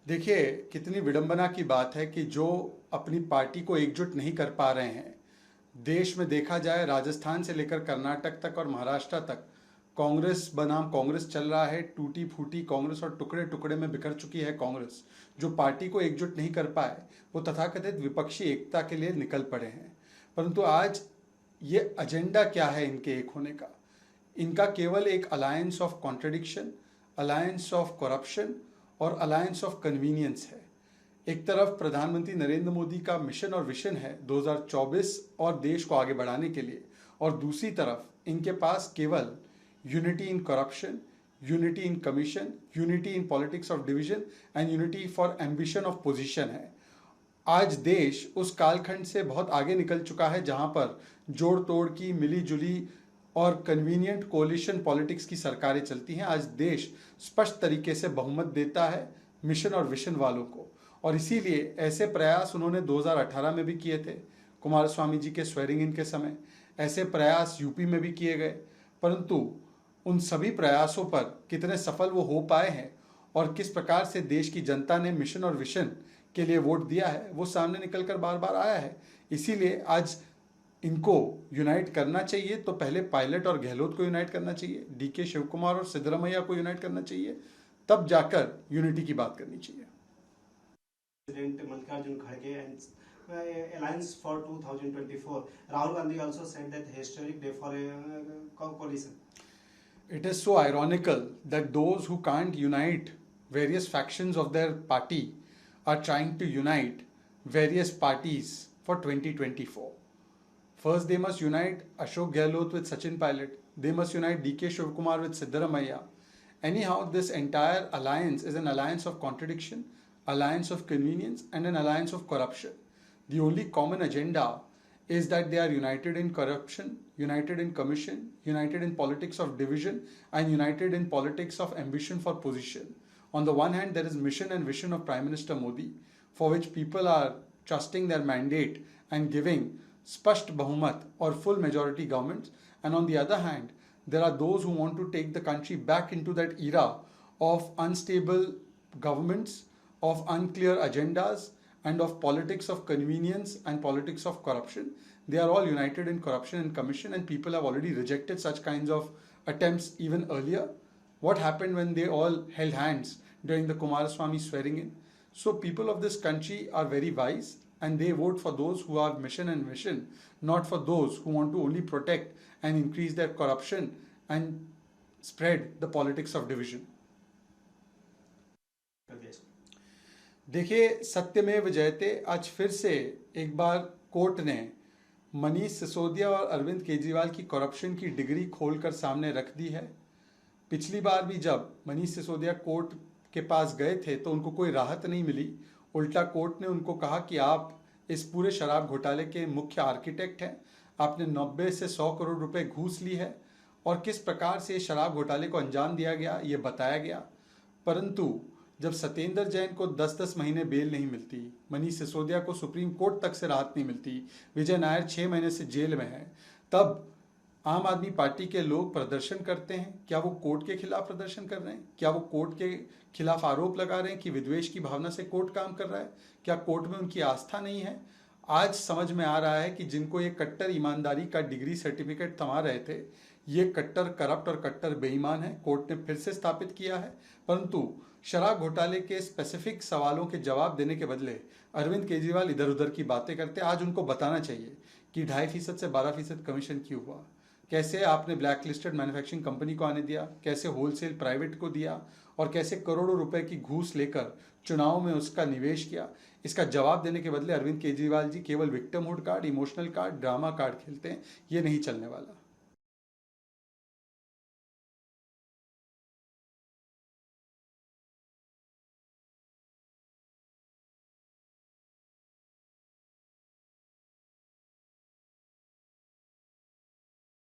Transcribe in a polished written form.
देखिए, कितनी विडंबना की बात है कि जो अपनी पार्टी को एकजुट नहीं कर पा रहे हैं, देश में देखा जाए राजस्थान से लेकर कर्नाटक तक और महाराष्ट्र तक कांग्रेस बनाम कांग्रेस चल रहा है। टूटी फूटी कांग्रेस और टुकड़े टुकड़े में बिखर चुकी है कांग्रेस। जो पार्टी को एकजुट नहीं कर पाए वो तथाकथित विपक्षी एकता के लिए निकल पड़े हैं। परंतु आज ये एजेंडा क्या है इनके एक होने का? इनका केवल एक alliance of contradiction, alliance of corruption और अलायंस ऑफ कन्वीनियंस है। एक तरफ प्रधानमंत्री नरेंद्र मोदी का मिशन और विजन है 2024 और देश को आगे बढ़ाने के लिए, और दूसरी तरफ इनके पास केवल unity in corruption, unity in commission, unity in politics of division and unity for ambition of position है। आज देश उस कालखंड से बहुत आगे निकल चुका है जहां पर जोड़ तोड़ की, मिली जुली और कन्वीनियंट कोलिशन पॉलिटिक्स की सरकारें चलती हैं। आज देश स्पष्ट तरीके से बहुमत देता है मिशन और विजन वालों को, और इसीलिए ऐसे प्रयास उन्होंने 2018 में भी किए थे, कुमारस्वामी जी के स्वेरिंग इन के समय। ऐसे प्रयास यूपी में भी किए गए, परंतु उन सभी प्रयासों पर कितने सफल वो हो पाए हैं और किस प्रकार से देश की जनता ने मिशन और विजन के लिए वोट दिया है वो सामने निकलकर बार बार आया है। इसीलिए आज इनको यूनाइट करना चाहिए तो पहले पायलट और गहलोत को यूनाइट करना चाहिए, डीके शिव कुमार और सिद्धरमैया को यूनाइट करना चाहिए, तब जाकर यूनिटी की बात करनी चाहिए। President Mallikarjun Kharge and Alliance for 2024. Rahul Gandhi also said that historic day for a coalition. It is so ironical that those who can't unite various factions of their party are trying to unite various parties for 2024. First, they must unite Ashok Gehlot with Sachin Pilot. They must unite DK Shivkumar with Siddaramaiah. Anyhow, this entire alliance is an alliance of contradiction, alliance of convenience, and an alliance of corruption. The only common agenda is that they are united in corruption, united in commission, united in politics of division, and united in politics of ambition for position. On the one hand, there is mission and vision of Prime Minister Modi, for which people are trusting their mandate and giving spasht bahumat or full majority governments. And on the other hand, there are those who want to take the country back into that era of unstable governments, of unclear agendas, and of politics of convenience and politics of corruption. They are all united in corruption and commission, and people have already rejected such kinds of attempts even earlier. What happened when they all held hands during the Kumaraswamy swearing in? So people of this country are very wise, and they vote for those who have mission and vision, not for those who want to only protect and increase their corruption and spread the politics of division. देखिए, सत्यमेव जयते आज फिर से एक बार court ने मनीष सिसोदिया और अरविंद केजरीवाल की करप्शन की डिग्री खोलकर सामने रख दी है। पिछली बार भी जब मनीष सिसोदिया कोर्ट के पास गए थे तो उनको कोई राहत नहीं मिली। उल्टा कोर्ट ने उनको कहा कि आप इस पूरे शराब घोटाले के मुख्य आर्किटेक्ट हैं, आपने 90 से 100 करोड़ रुपए घूस ली है, और किस प्रकार से शराब घोटाले को अंजाम दिया गया ये बताया गया। परंतु जब सत्येंद्र जैन को 10-10 महीने बेल नहीं मिलती, मनीष सिसोदिया को सुप्रीम कोर्ट तक से राहत नहीं मिलती, विजय नायर 6 महीने से जेल में है, तब आम आदमी पार्टी के लोग प्रदर्शन करते हैं। क्या वो कोर्ट के खिलाफ प्रदर्शन कर रहे हैं? क्या वो कोर्ट के खिलाफ आरोप लगा रहे हैं कि विद्वेष की भावना से कोर्ट काम कर रहा है? क्या कोर्ट में उनकी आस्था नहीं है? आज समझ में आ रहा है कि जिनको ये कट्टर ईमानदारी का डिग्री सर्टिफिकेट थमा रहे थे, ये कट्टर करप्ट और कट्टर बेईमान है। कोर्ट ने फिर से स्थापित किया है। परंतु शराब घोटाले के स्पेसिफिक सवालों के जवाब देने के बदले अरविंद केजरीवाल इधर उधर की बातें करते। आज उनको बताना चाहिए कि 2.5% से 12% कमीशन क्यों हुआ, कैसे आपने ब्लैक लिस्टेड मैन्युफैक्चरिंग कंपनी को आने दिया, कैसे होलसेल प्राइवेट को दिया, और कैसे करोड़ों रुपए की घूस लेकर चुनाव में उसका निवेश किया। इसका जवाब देने के बदले अरविंद केजरीवाल जी केवल victimhood card, emotional card, drama card खेलते हैं। ये नहीं चलने वाला।